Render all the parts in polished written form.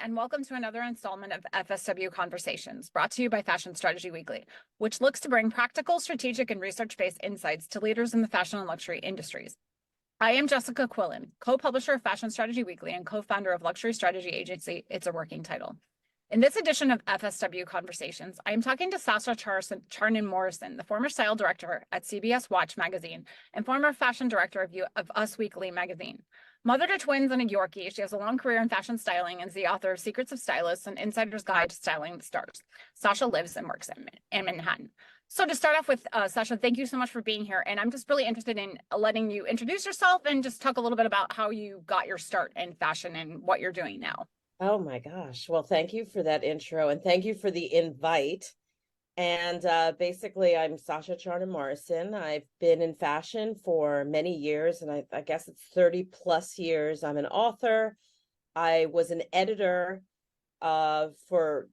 and welcome to another installment of FSW Conversations, brought to you by Fashion Strategy Weekly, which looks to bring practical, strategic, and research-based insights to leaders in the fashion and luxury industries. I am Jessica Quillin, co-publisher of Fashion Strategy Weekly and co-founder of luxury strategy agency It's a Working Title. In this edition of FSW Conversations, I am talking to Sasha Charnin Morrison, the former style director at CBS Watch magazine and former fashion director of Us Weekly magazine. Mother to twins and a Yorkie, she has a long career in fashion styling and is the author of Secrets of Stylists and Insider's Guide to Styling the Stars. Sasha lives and works in Manhattan. So to start off with, Sasha, thank you so much for being here. And I'm just really interested in letting you introduce yourself and just talk a little bit about how you got your start in fashion and what you're doing now. Oh my gosh. Well, thank you for that intro and thank you for the invite. And basically, I'm Sasha Charnin Morrison. I've been in fashion for many years, and I guess it's 30 plus years. I'm an author. I was an editor for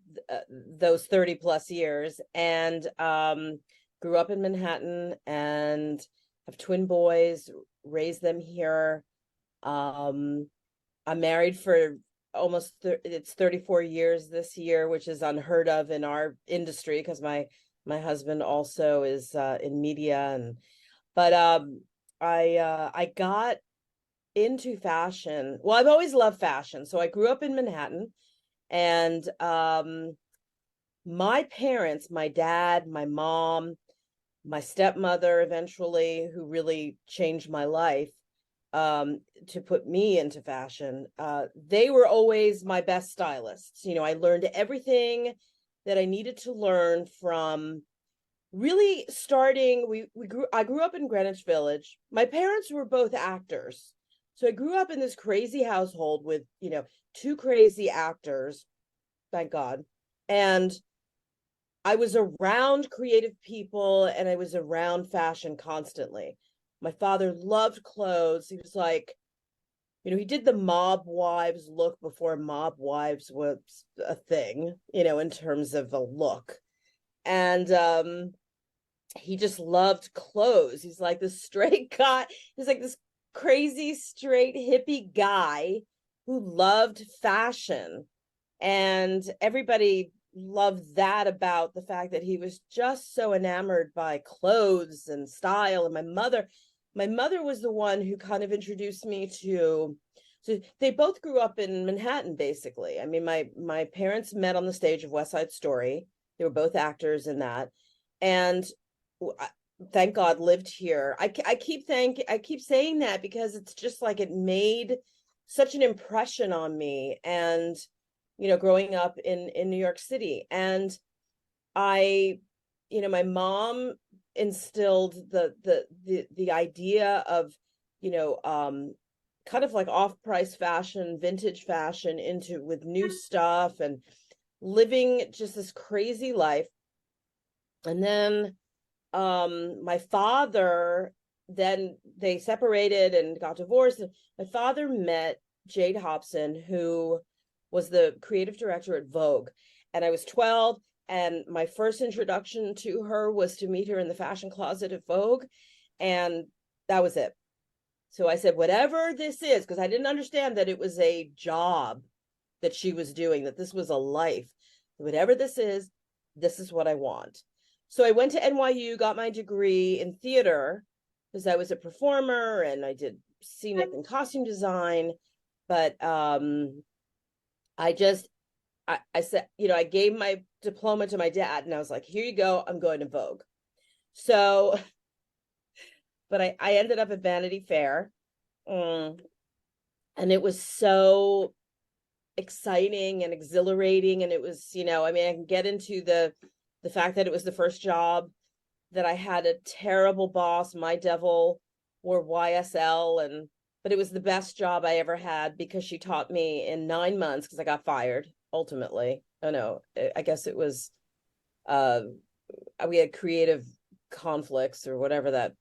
those 30 plus years, and grew up in Manhattan and have twin boys, raised them here. I'm married for almost it's 34 years this year, which is unheard of in our industry because my husband also is in media. But I got into fashion. Well, I've always loved fashion. So I grew up in Manhattan, and my parents, my dad, my mom, my stepmother eventually, who really changed my life, to put me into fashion. They were always my best stylists. I learned everything that I needed to learn from really starting. I grew up in Greenwich Village. My parents were both actors. So I grew up in this crazy household with, two crazy actors, thank God. And I was around creative people and I was around fashion constantly. My father loved clothes. He was like, he did the mob wives look before mob wives was a thing, in terms of a look. And he just loved clothes. He's like this straight guy. He's like this crazy, straight, hippie guy who loved fashion. And everybody loved that about the fact that he was just so enamored by clothes and style. And my mother was the one who kind of introduced me to, so they both grew up in Manhattan, basically. I mean, my parents met on the stage of West Side Story. They were both actors in that. And thank God lived here. I keep saying that because it's just like it made such an impression on me. And, growing up in New York City. And my mom instilled the idea of kind of like off-price fashion, vintage fashion with new stuff and living just this crazy life. And then my father, then they separated and got divorced. My father met Jade Hobson, who was the creative director at Vogue, and I was 12. And my first introduction to her was to meet her in the fashion closet at Vogue. And that was it. So I said, whatever this is, because I didn't understand that it was a job that she was doing, that this was a life. Whatever this is what I want. So I went to NYU, got my degree in theater because I was a performer and I did scenic and costume design. But I said, I gave my diploma to my dad and I was like, here you go. I'm going to Vogue. So, but I ended up at Vanity Fair. And it was so exciting and exhilarating. And it was, I can get into the fact that it was the first job that I had a terrible boss. My devil wore YSL, but it was the best job I ever had because she taught me in 9 months, because I got fired ultimately. Oh no, I guess it was we had creative conflicts or whatever that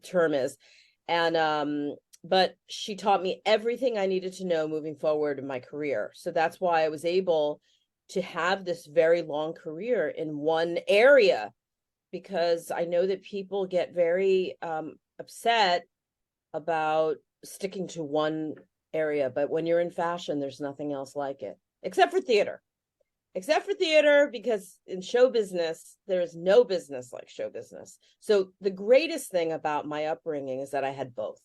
term is. And but she taught me everything I needed to know moving forward in my career. So that's why I was able to have this very long career in one area, because I know that people get very upset about sticking to one area, but when you're in fashion, there's nothing else like it. except for theater. Except for theater, because in show business, there is no business like show business. So the greatest thing about my upbringing is that I had both.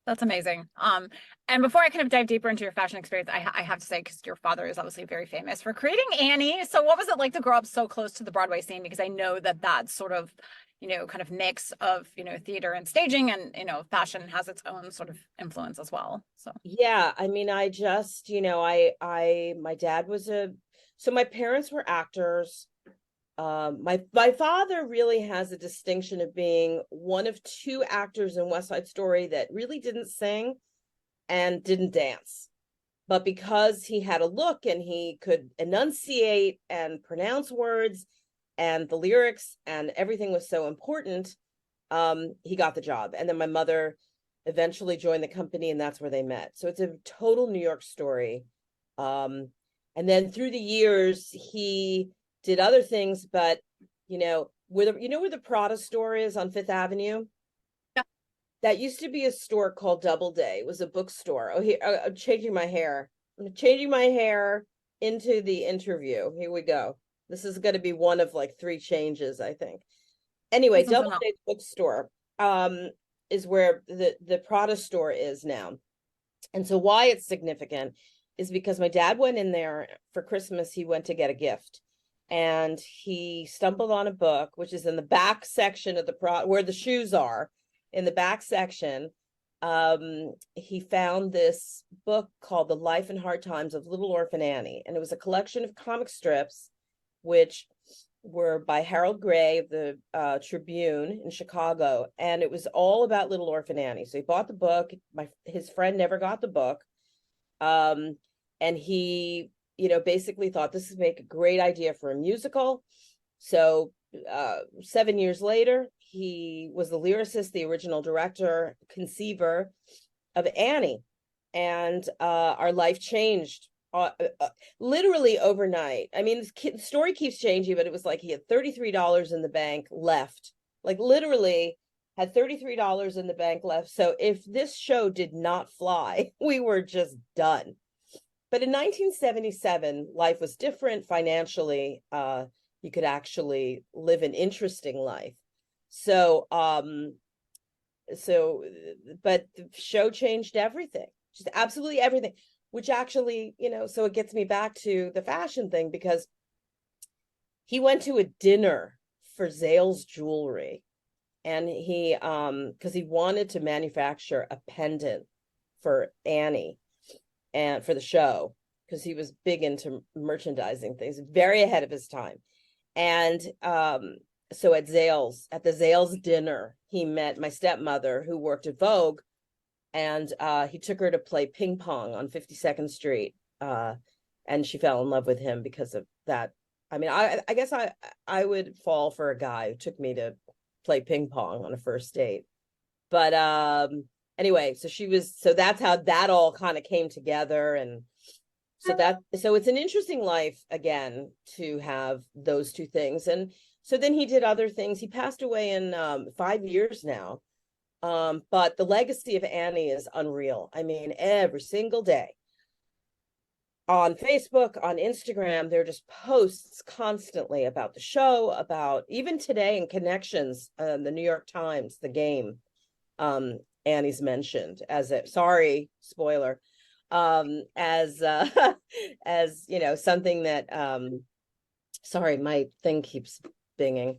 That's amazing. And before I kind of dive deeper into your fashion experience, I have to say, because your father is obviously very famous for creating Annie. So what was it like to grow up so close to the Broadway scene? Because I know that that's sort of, kind of mix of, theater and staging, and, fashion has its own sort of influence as well. So Yeah, I mean, I just, my dad was so my parents were actors. My father really has a distinction of being one of two actors in West Side Story that really didn't sing and didn't dance. But because he had a look and he could enunciate and pronounce words and the lyrics and everything was so important, he got the job. And then my mother eventually joined the company, and that's where they met. So it's a total New York story. And then through the years, he did other things, but where the Prada store is on Fifth Avenue? yeah. That used to be a store called Doubleday. It was a bookstore. Oh, here, I'm changing my hair. I'm changing my hair into the interview. Here we go. This is going to be one of like 3 changes, I think. Anyway, Doubleday bookstore is where the Prada store is now. And so why it's significant is because my dad went in there for Christmas. He went to get a gift, and he stumbled on a book, which is in the back section of the where the shoes are, in the back section. He found this book called The Life and Hard Times of Little Orphan Annie, and it was a collection of comic strips, which were by Harold Gray of the Tribune in Chicago, and it was all about Little Orphan Annie. So he bought the book. His friend never got the book, and he, basically thought this would make a great idea for a musical. So 7 years later, he was the lyricist, the original director, conceiver of Annie, and our life changed literally overnight. I mean, the story keeps changing, but it was like he had $33 in the bank left, like literally had $33 in the bank left. So if this show did not fly, we were just done. But in 1977, life was different financially. You could actually live an interesting life. So, but the show changed everything, just absolutely everything, which actually, so it gets me back to the fashion thing, because he went to a dinner for Zales Jewelry, and he, because he wanted to manufacture a pendant for Annie and for the show, because he was big into merchandising things, very ahead of his time. And so at the Zales dinner, he met my stepmother, who worked at Vogue, and he took her to play ping pong on 52nd Street, and she fell in love with him because of that. I mean, I guess I would fall for a guy who took me to play ping pong on a first date. But anyway, so that's how that all kind of came together. And so it's an interesting life, again, to have those two things. And so then he did other things. He passed away in 5 years now. But the legacy of Annie is unreal. I mean, every single day on Facebook, on Instagram, there are just posts constantly about the show, about even today in Connections, the New York Times, the game, Annie's mentioned as a, sorry, spoiler, as something that, sorry, my thing keeps binging,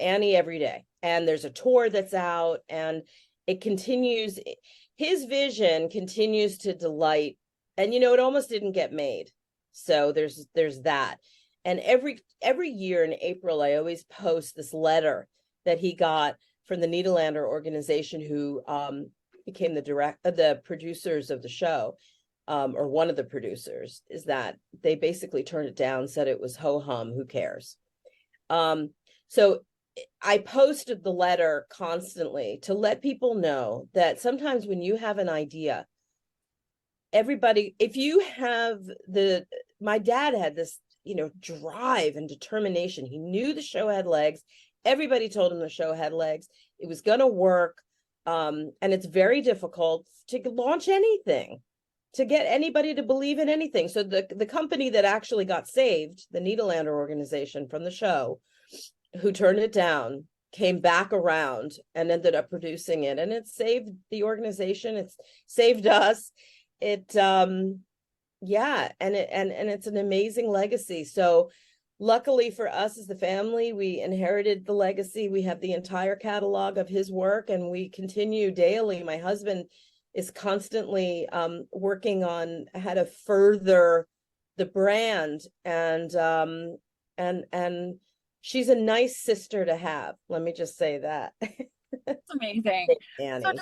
Annie every day. And there's a tour that's out, and it continues. His vision continues to delight, and it almost didn't get made. So there's that. And every year in April, I always post this letter that he got from the Nederlander organization, who became the producers of the show, or one of the producers, is that they basically turned it down, said it was ho-hum, who cares? So I posted the letter constantly to let people know that sometimes when you have an idea, if you have my dad had this, drive and determination. He knew the show had legs. Everybody told him the show had legs. It was going to work. And it's very difficult to launch anything to get anybody to believe in anything. So the company that actually got saved, the Nederlander organization from the show, who turned it down, came back around and ended up producing it, and it saved the organization. It's saved us. It yeah, and it's an amazing legacy. So luckily for us as the family, we inherited the legacy. We have the entire catalog of his work, and we continue daily. My husband is constantly working on how to further the brand, and she's a nice sister to have. Let me just say that. It's amazing. So Annie.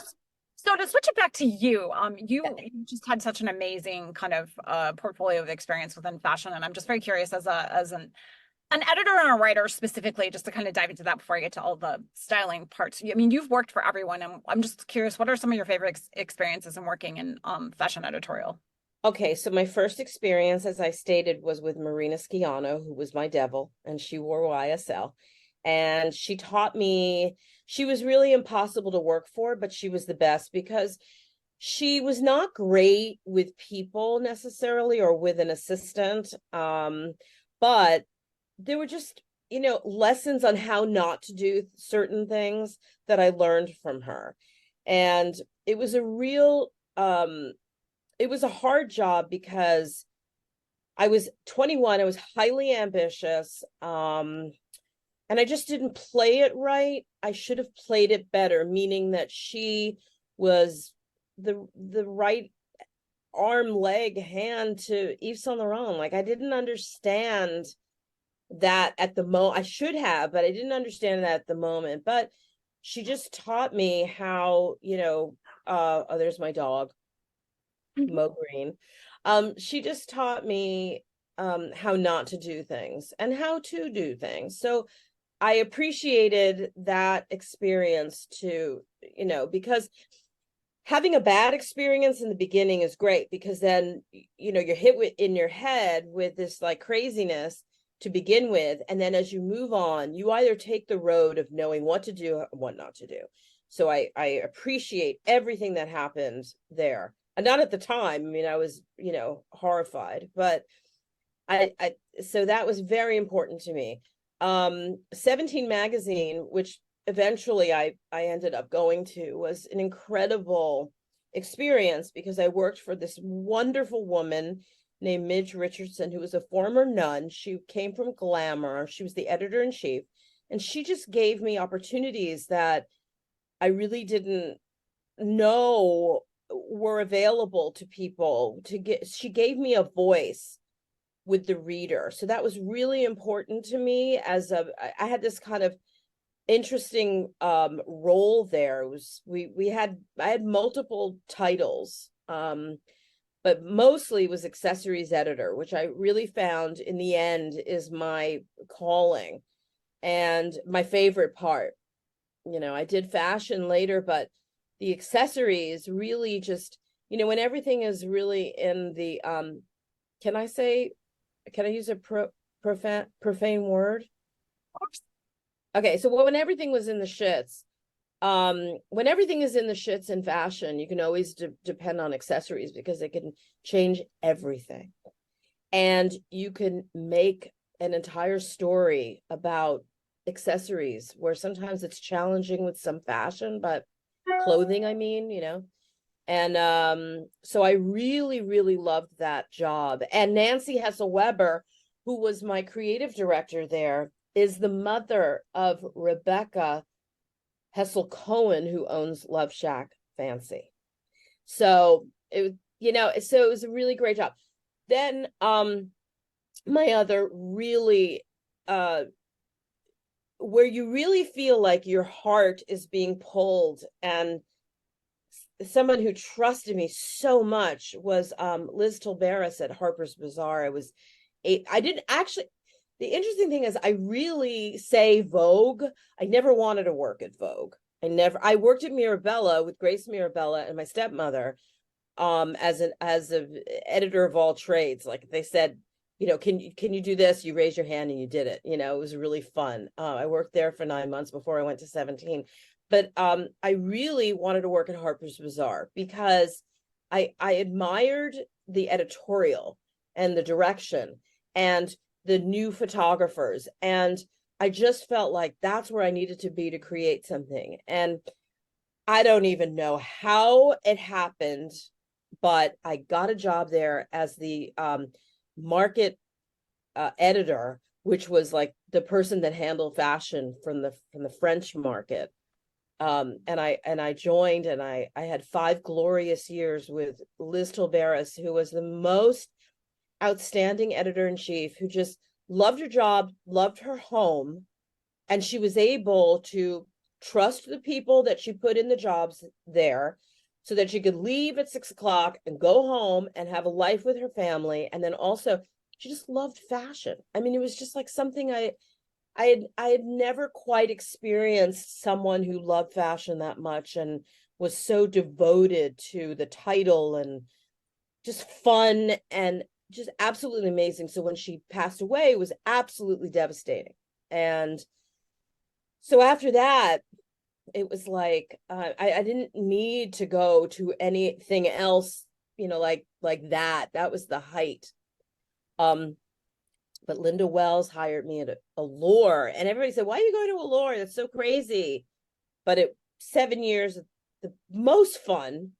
so to switch it back to you, you just had such an amazing kind of portfolio of experience within fashion, and I'm just very curious as an editor and a writer specifically, just to kind of dive into that before I get to all the styling parts. I mean, you've worked for everyone, and I'm just curious, what are some of your favorite experiences in working in fashion editorial? Okay, so my first experience, as I stated, was with Marina Schiano, who was my devil, and she wore YSL. And she taught me, she was really impossible to work for, but she was the best because she was not great with people necessarily or with an assistant. But there were just, lessons on how not to do certain things that I learned from her. And it was a real, it was a hard job because I was 21, I was highly ambitious, and I just didn't play it right. I should have played it better, meaning that she was the right arm, leg, hand to Yves Saint Laurent. Like, I didn't understand that at the moment. I should have, but I didn't understand that at the moment. But she just taught me how, oh, there's my dog, Mo Green. She just taught me how not to do things and how to do things. So I appreciated that experience too, because having a bad experience in the beginning is great, because then, you're hit in your head with this like craziness to begin with. And then as you move on, you either take the road of knowing what to do and what not to do. So I appreciate everything that happened there. And not at the time. I mean, I was, horrified, but so that was very important to me. 17 magazine, which eventually I ended up going to, was an incredible experience because I worked for this wonderful woman named Midge Richardson, who was a former nun. She came from Glamour. She was the editor-in-chief, and she just gave me opportunities that I really didn't know were available to people to get. She gave me a voice with the reader. So that was really important to me. I had this kind of interesting role there. It was I had multiple titles, but mostly was accessories editor, which I really found in the end is my calling and my favorite part. I did fashion later, but the accessories really just, when everything is really in the can I use a profane word? Okay, so when everything was in the shits, when everything is in the shits in fashion, you can always depend on accessories because they can change everything. And you can make an entire story about accessories where sometimes it's challenging with some fashion, but clothing, I mean, And so I really, really loved that job. And Nancy Hessel-Weber, who was my creative director there, is the mother of Rebecca Hessel-Cohen, who owns Love Shack Fancy. So it was a really great job. Then my other really where you really feel like your heart is being pulled, and someone who trusted me so much was Liz Tilberis at Harper's Bazaar. I didn't actually, the interesting thing is I really say Vogue. I never wanted to work at Vogue. I worked at Mirabella with Grace Mirabella and my stepmother as an editor of all trades. Like they said, can you do this? You raise your hand and you did it. It was really fun. I worked there for 9 months before I went to 17. But I really wanted to work at Harper's Bazaar because I admired the editorial and the direction and the new photographers. And I just felt like that's where I needed to be to create something. And I don't even know how it happened, but I got a job there as the market editor, which was like the person that handled fashion from the French market. And I joined, and I had 5 glorious years with Liz Tilberis, who was the most outstanding editor-in-chief, who just loved her job, loved her home, and she was able to trust the people that she put in the jobs there so that she could leave at 6 o'clock and go home and have a life with her family. And then also she just loved fashion. I mean, it was just like something I had never quite experienced someone who loved fashion that much and was so devoted to the title, and just fun and just absolutely amazing. So when she passed away, it was absolutely devastating. And so after that, it was like I didn't need to go to anything else, like that. That was the height. But Linda Wells hired me at Allure, and everybody said, "Why are you going to Allure? That's so crazy." But 7 years, the most fun.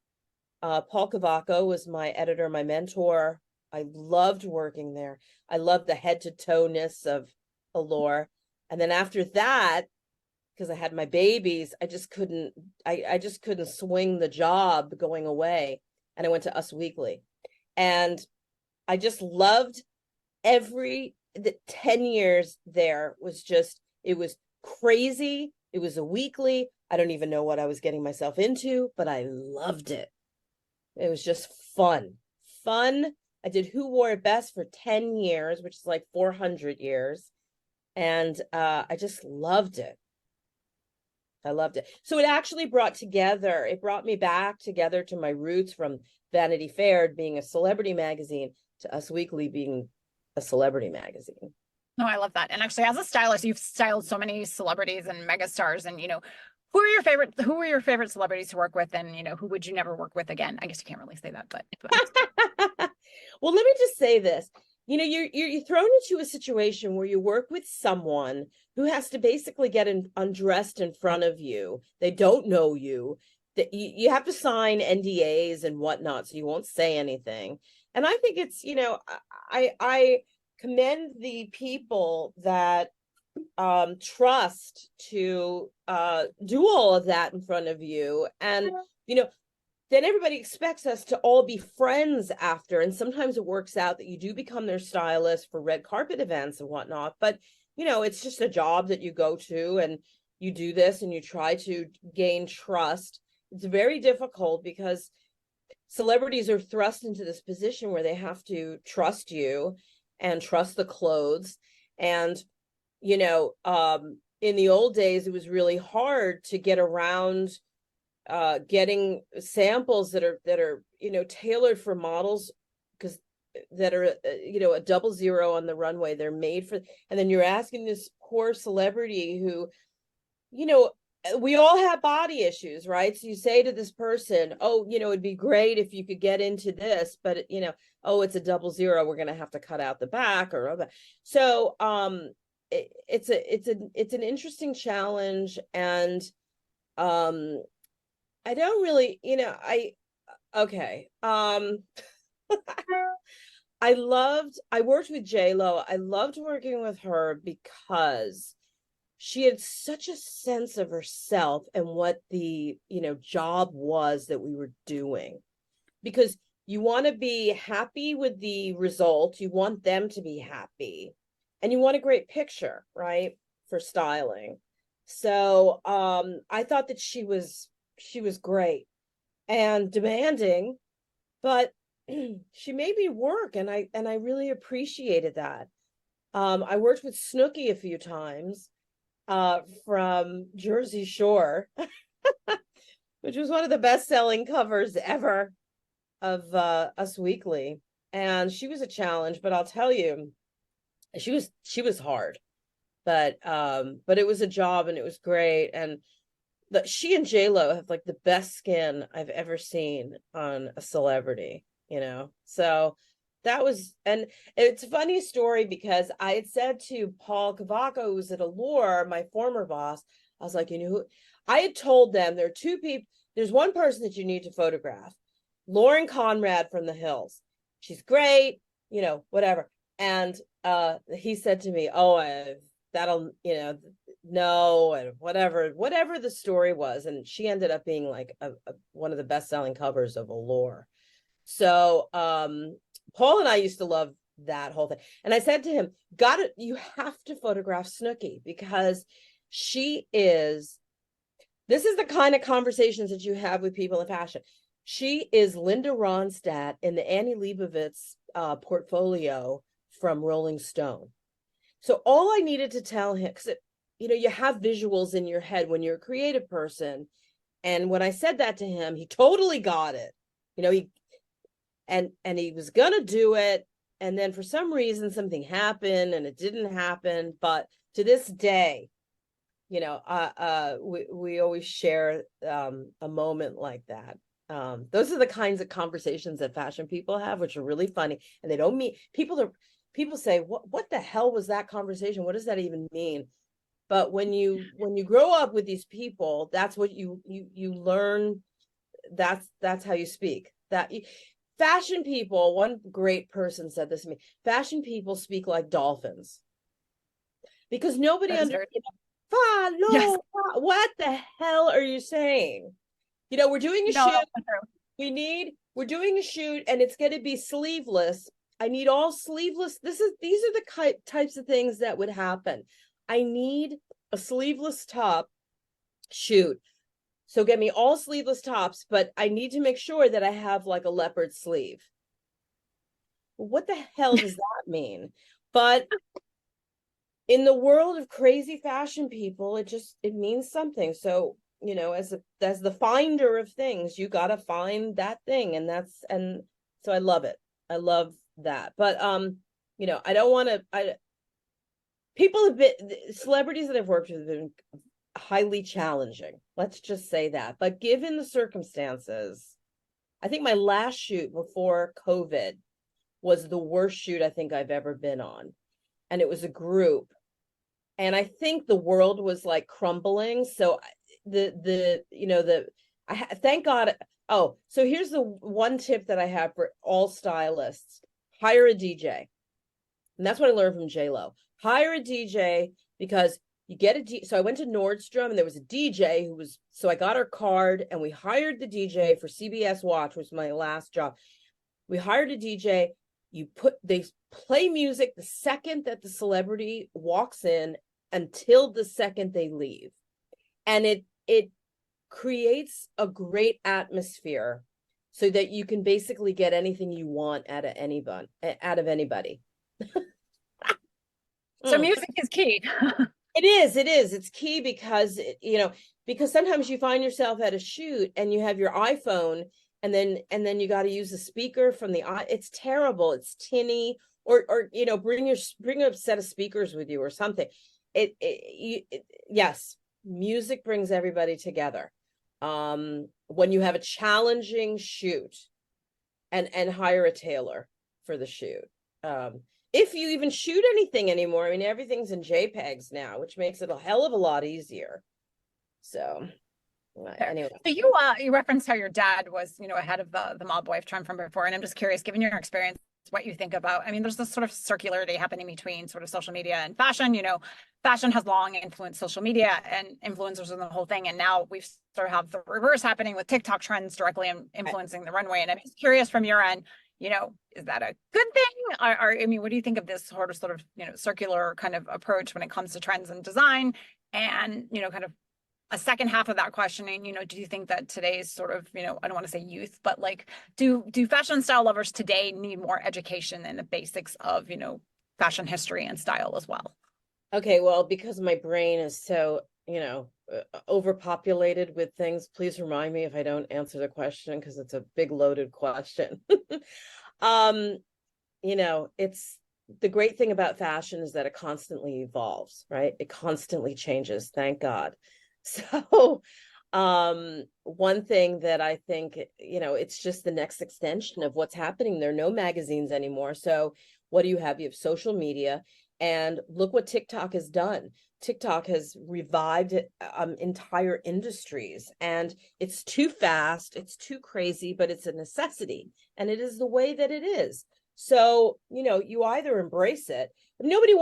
Paul Cavaco was my editor, my mentor. I loved working there. I loved the head to toe-ness of Allure. And then after that, because I had my babies, I just couldn't swing the job going away. And I went to Us Weekly. And I just loved the 10 years there was just, it was crazy. It was a weekly. I don't even know what I was getting myself into, but I loved it. It was just fun. I did Who Wore It Best for 10 years, which is like 400 years. And I just loved it. I loved it. So it brought me back together to my roots from Vanity Fair being a celebrity magazine to Us Weekly being a celebrity magazine. No, I love that. And actually, as a stylist, you've styled so many celebrities and megastars. And, who were your favorite celebrities to work with? And, who would you never work with again? I guess you can't really say that, but. Well, let me just say this. You're thrown into a situation where you work with someone who has to basically get undressed in front of you. They don't know you. That you have to sign NDAs and whatnot, so you won't say anything. And I think it's, I commend the people that trust to do all of that in front of you. And, then everybody expects us to all be friends after. And sometimes it works out that you do become their stylist for red carpet events and whatnot. But, it's just a job that you go to, and you do this and you try to gain trust. It's very difficult because celebrities are thrust into this position where they have to trust you and trust the clothes. And, in the old days, it was really hard to get around getting samples that are tailored for models, because that are a 00 on the runway. They're made for, and then you're asking this poor celebrity who, we all have body issues, right? So you say to this person, "Oh, it'd be great if you could get into this, but oh, it's a 00. We're going to have to cut out the back," or so. It's an interesting challenge, and I don't really, okay. I worked with J-Lo. I loved working with her because she had such a sense of herself and what the, job was that we were doing. Because you want to be happy with the result. You want them to be happy. And you want a great picture, right? For styling. So I thought that she was great and demanding, but she made me work, and I really appreciated that. I worked with Snooki a few times from Jersey Shore, which was one of the best-selling covers ever of Us Weekly. And she was a challenge, but I'll tell you, she was hard. But it was a job, and it was great. And she and J-Lo have like the best skin I've ever seen on a celebrity, you know? So that was, and it's a funny story because I had said to Paul Cavaco, who was at Allure, my former boss, I was like, you know, I had told them there are two people, there's one person that you need to photograph, Lauren Conrad from The Hills. She's great, you know, whatever. And he said to me, oh, that'll, you know, no, and whatever the story was. And she ended up being like one of the best-selling covers of Allure. So Paul and I used to love that whole thing. And I said to him, you have to photograph Snooki because this is the kind of conversations that you have with people in fashion. She is Linda Ronstadt in the Annie Leibovitz portfolio from Rolling Stone. So all I needed to tell him, because you know, you have visuals in your head when you're a creative person. And when I said that to him, he totally got it. You know, he was gonna do it. And then for some reason, something happened and it didn't happen. But to this day, you know, we always share a moment like that. Those are the kinds of conversations that fashion people have, which are really funny. And they don't mean, people say, what the hell was that conversation? What does that even mean? But when you grow up with these people, that's what you learn. That's how you speak. Fashion people, one great person said this to me, fashion people speak like dolphins. Because nobody understands. Yes. What the hell are you saying? You know, we're doing a shoot. We're doing a shoot and it's going to be sleeveless. I need all sleeveless. These are the types of things that would happen. I need a sleeveless top shoot. So get me all sleeveless tops, but I need to make sure that I have like a leopard sleeve. What the hell does that mean? But in the world of crazy fashion people, it means something. So, you know, as the finder of things, you got to find that thing. And so I love it. I love that. But, you know, I don't want to, celebrities that I've worked with have been highly challenging. Let's just say that. But given the circumstances, I think my last shoot before COVID was the worst shoot I think I've ever been on. And it was a group. And I think the world was like crumbling. So thank God. Oh, so here's the one tip that I have for all stylists: hire a DJ. And that's what I learned from J-Lo. Hire a DJ because you get so I went to Nordstrom and there was a DJ so I got her card and we hired the DJ for CBS Watch, which was my last job. We hired a DJ. They play music the second that the celebrity walks in until the second they leave. And it creates a great atmosphere so that you can basically get anything you want out of anybody. So music is key. It is. It's key because, because sometimes you find yourself at a shoot and you have your iPhone and then you got to use the speaker from it's terrible. It's tinny or bring a set of speakers with you or something. Yes, music brings everybody together. When you have a challenging shoot and hire a tailor for the shoot. If you even shoot anything anymore, I mean, everything's in JPEGs now, which makes it a hell of a lot easier. So anyway. So you referenced how your dad was, ahead of the mob wife trend from before. And I'm just curious, given your experience, what you think about, I mean, there's this sort of circularity happening between sort of social media and fashion. Fashion has long influenced social media and influencers and the whole thing. And now we've sort of have the reverse happening with TikTok trends directly influencing the runway. And I'm just curious from your end, is that a good thing? I mean, what do you think of this sort of, circular kind of approach when it comes to trends and design? And, kind of a second half of that questioning, do you think that today's sort of, I don't want to say youth, but like, do fashion style lovers today need more education in the basics of, fashion history and style as well? Okay, well, because my brain is so, overpopulated with things, please remind me if I don't answer the question because it's a big loaded question. It's the great thing about fashion is that it constantly evolves, right? It constantly changes, thank God. So One thing that I think, it's just the next extension of what's happening. There are no magazines anymore. So what do you have? You have social media, and look what TikTok has done. TikTok has revived entire industries, and it's too fast, it's too crazy, but it's a necessity, and it is the way that it is. So, you either embrace it. Nobody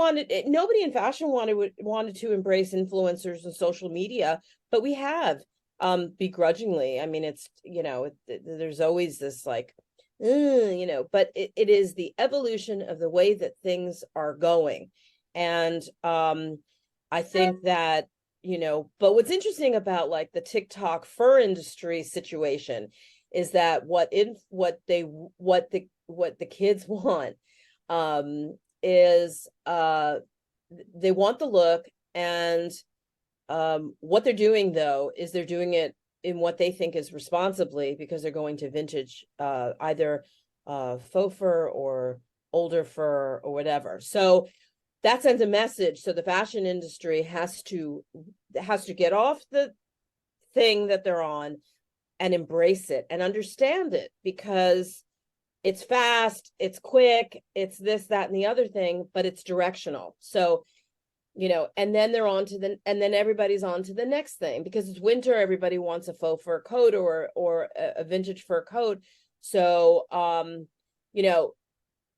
in fashion wanted to embrace influencers and social media, but we have, begrudgingly. I mean, it's, there's always this like, but it is the evolution of the way that things are going. And I think that, but what's interesting about like the TikTok fur industry situation is that what the kids want is they want the look, and what they're doing though is they're doing it in what they think is responsibly, because they're going to vintage either faux fur or older fur or whatever. So that sends a message. So the fashion industry has to get off the thing that they're on and embrace it and understand it, because it's fast, it's quick, it's this, that, and the other thing, but it's directional. So, and then and then everybody's on to the next thing, because it's winter, everybody wants a faux fur coat or a vintage fur coat. So,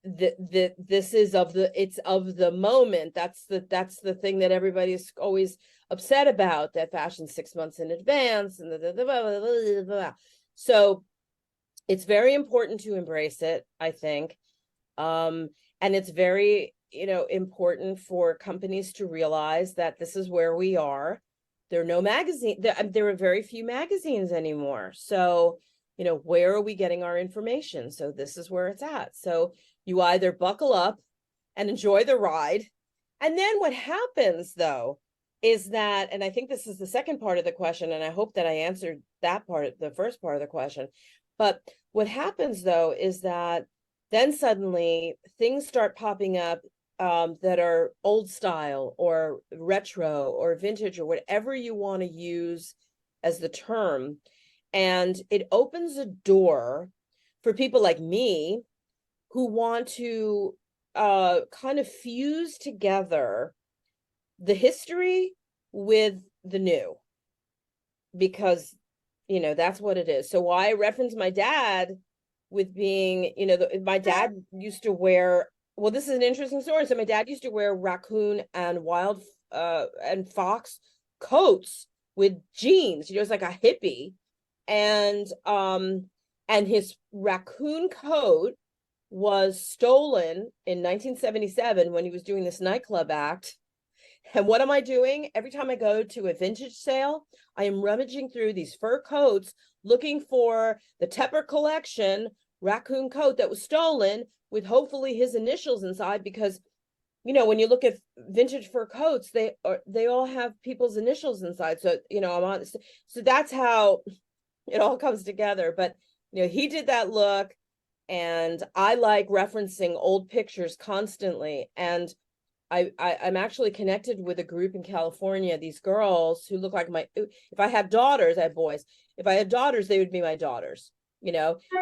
this is it's of the moment. That's the thing that everybody's always upset about, that fashion 6 months in advance and so it's very important to embrace it, I think. And it's very, important for companies to realize that this is where we are. There are no magazine. There are very few magazines anymore. So, where are we getting our information? So this is where it's at. So you either buckle up and enjoy the ride. And then what happens though is that, and I think this is the second part of the question, and I hope that I answered that part, the first part of the question. But what happens though is that then suddenly things start popping up that are old style or retro or vintage or whatever you want to use as the term. And it opens a door for people like me who want to kind of fuse together the history with the new, because that's what it is. So why I reference my dad with being, my dad used to wear, well, this is an interesting story. So my dad used to wear raccoon and wild and fox coats with jeans. He was like a hippie, and his raccoon coat was stolen in 1977 when he was doing this nightclub act. And what am I doing? Every time I go to a vintage sale, I am rummaging through these fur coats, looking for the Tepper collection raccoon coat that was stolen with hopefully his initials inside, because when you look at vintage fur coats, they all have people's initials inside. So, so that's how it all comes together. But, he did that look, and I like referencing old pictures constantly. And I'm actually connected with a group in California, these girls who look like if I have daughters, I have boys. If I had daughters, they would be my daughters,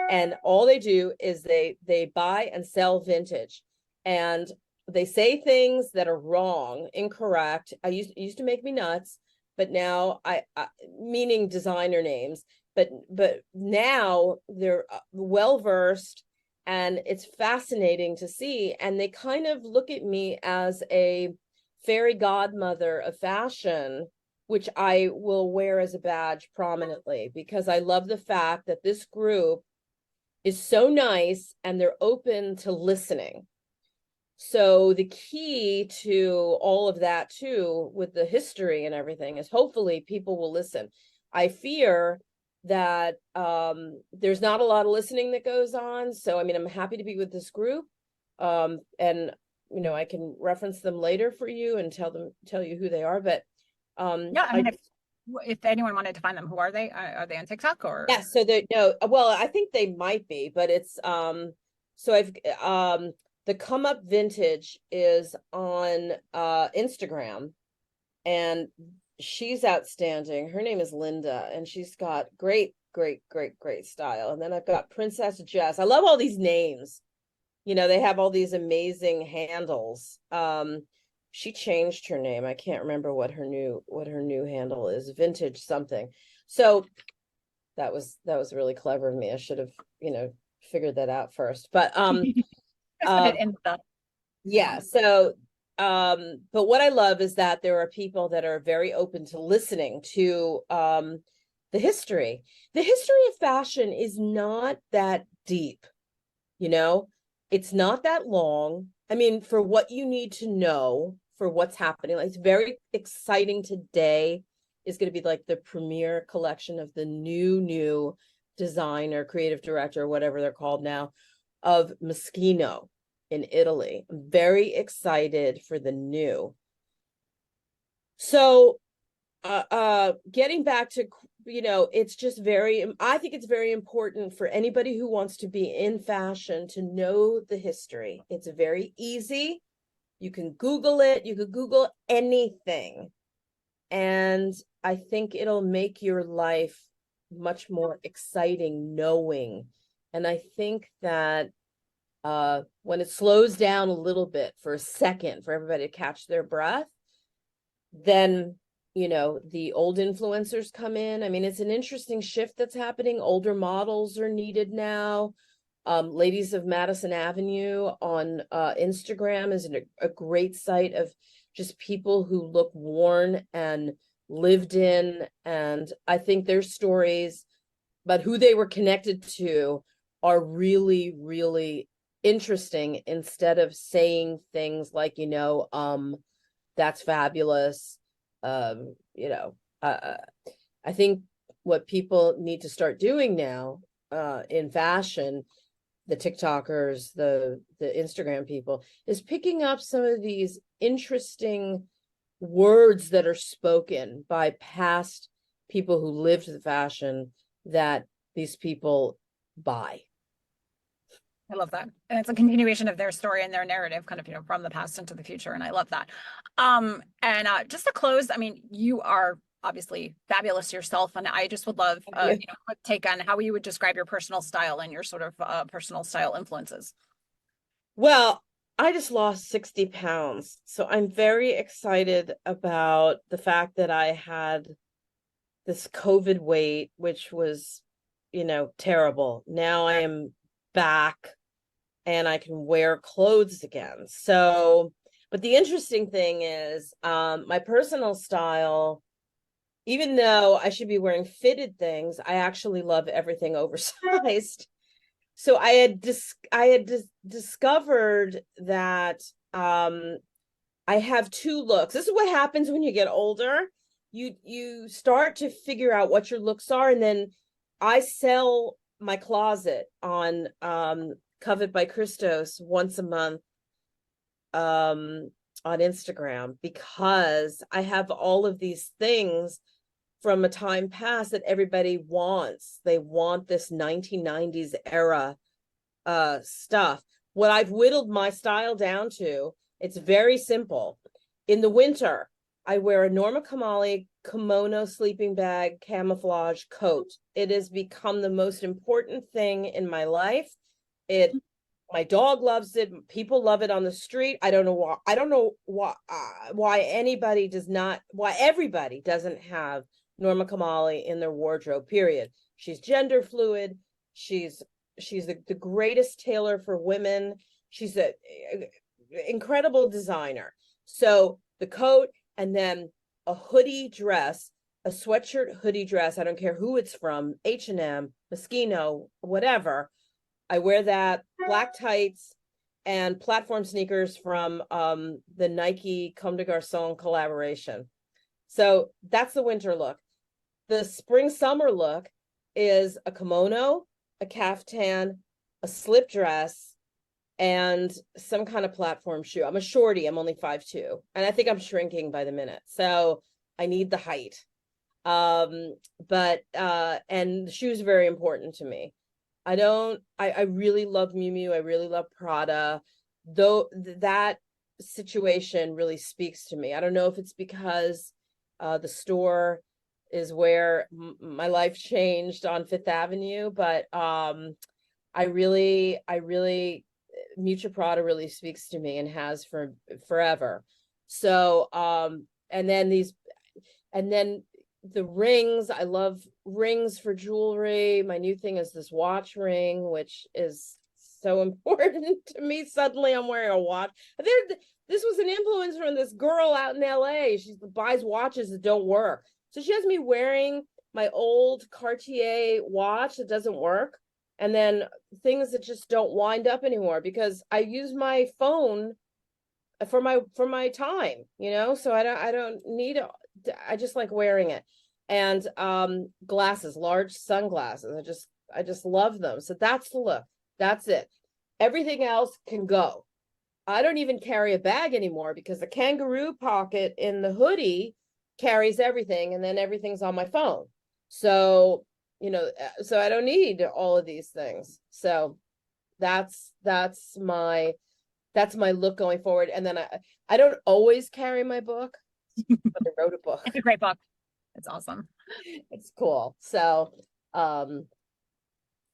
and all they do is they buy and sell vintage, and they say things that are wrong, incorrect. It used to make me nuts, but now I meaning designer names, but now they're well-versed. And it's fascinating to see. And they kind of look at me as a fairy godmother of fashion, which I will wear as a badge prominently, because I love the fact that this group is so nice and they're open to listening. So the key to all of that too, with the history and everything, is hopefully people will listen. I fear that there's not a lot of listening that goes on. So, I mean, I'm happy to be with this group. And, I can reference them later for you and tell you who they are. But yeah, I mean, if anyone wanted to find them, who are they? Are they on TikTok or? Yeah, so well, I think they might be, but it's so I've the Come Up Vintage is on Instagram, and she's outstanding. Her name is Linda, and she's got great, great, great, great style. And then I've got Princess Jess. I love all these names. They have all these amazing handles. She changed her name. I can't remember what her new handle is. Vintage something. So that was really clever of me. I should have, figured that out first. But yeah, so but what I love is that there are people that are very open to listening to the history. The history of fashion is not that deep, it's not that long. I mean, for what you need to know for what's happening, like, it's very exciting. Today is going to be like the premiere collection of the new designer, creative director, whatever they're called now, of Moschino in Italy. I'm very excited for the new. So getting back to, it's just I think it's very important for anybody who wants to be in fashion to know the history. It's very easy. You can Google it. You could Google anything. And I think it'll make your life much more exciting knowing. And I think that when it slows down a little bit for a second for everybody to catch their breath, then the old influencers come in. I mean, it's an interesting shift that's happening. Older models are needed now. Ladies of Madison Avenue on Instagram is a great site of just people who look worn and lived in. And I think their stories about who they were connected to are really, really interesting, instead of saying things like, that's fabulous. I think what people need to start doing now in fashion, the TikTokers, the Instagram people, is picking up some of these interesting words that are spoken by past people who lived the fashion that these people buy. I love that. And it's a continuation of their story and their narrative, kind of, from the past into the future. And I love that. And just to close, I mean, you are obviously fabulous yourself. And I just would love, a quick take on how you would describe your personal style and your sort of personal style influences. Well, I just lost 60 pounds. So I'm very excited about the fact that I had this COVID weight, which was, terrible. Now I am back and I can wear clothes again. So, but the interesting thing is, my personal style, even though I should be wearing fitted things, I actually love everything oversized. So I had discovered that I have two looks. This is what happens when you get older. You start to figure out what your looks are, and then I sell my closet on Covet by Christos once a month on Instagram, because I have all of these things from a time past that everybody wants. They want this 1990s era stuff. What I've whittled my style down to, it's very simple. In the winter, I wear a Norma Kamali kimono sleeping bag camouflage coat. It has become the most important thing in my life. My dog loves it. People love it on the street. I don't know why everybody doesn't have Norma Kamali in their wardrobe, period. She's gender fluid. She's the greatest tailor for women. She's a incredible designer. So the coat, and then a hoodie dress, a sweatshirt hoodie dress. I don't care who it's from, H&M, Moschino, whatever. I wear that, black tights, and platform sneakers from the Nike Comme des Garçons collaboration. So that's the winter look. The spring summer look is a kimono, a caftan, a slip dress, and some kind of platform shoe. I'm a shorty. I'm only 5'2", and I think I'm shrinking by the minute. So I need the height. And the shoes are very important to me. I really love Miu Miu. I really love Prada. Though that situation really speaks to me. I don't know if it's because The store is where my life changed on Fifth Avenue, but I really Miuccia Prada really speaks to me and has for forever. So and then the rings, I love rings for jewelry. My new thing is this watch ring, which is so important to me. Suddenly I'm wearing a watch. This was an influence from this girl out in LA. She buys watches that don't work. So she has me wearing my old Cartier watch that doesn't work, and then things that just don't wind up anymore because I use my phone for my time, so I don't need it. I just like wearing it. And glasses, large sunglasses. I just love them. So that's the look. That's it. Everything else can go. I don't even carry a bag anymore because the kangaroo pocket in the hoodie carries everything, and then everything's on my phone. So, so I don't need all of these things. So that's my look going forward. And then I don't always carry my book, but I wrote a book. It's a great book. It's awesome. It's cool. So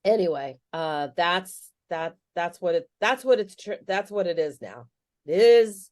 anyway, that's what it is now. It is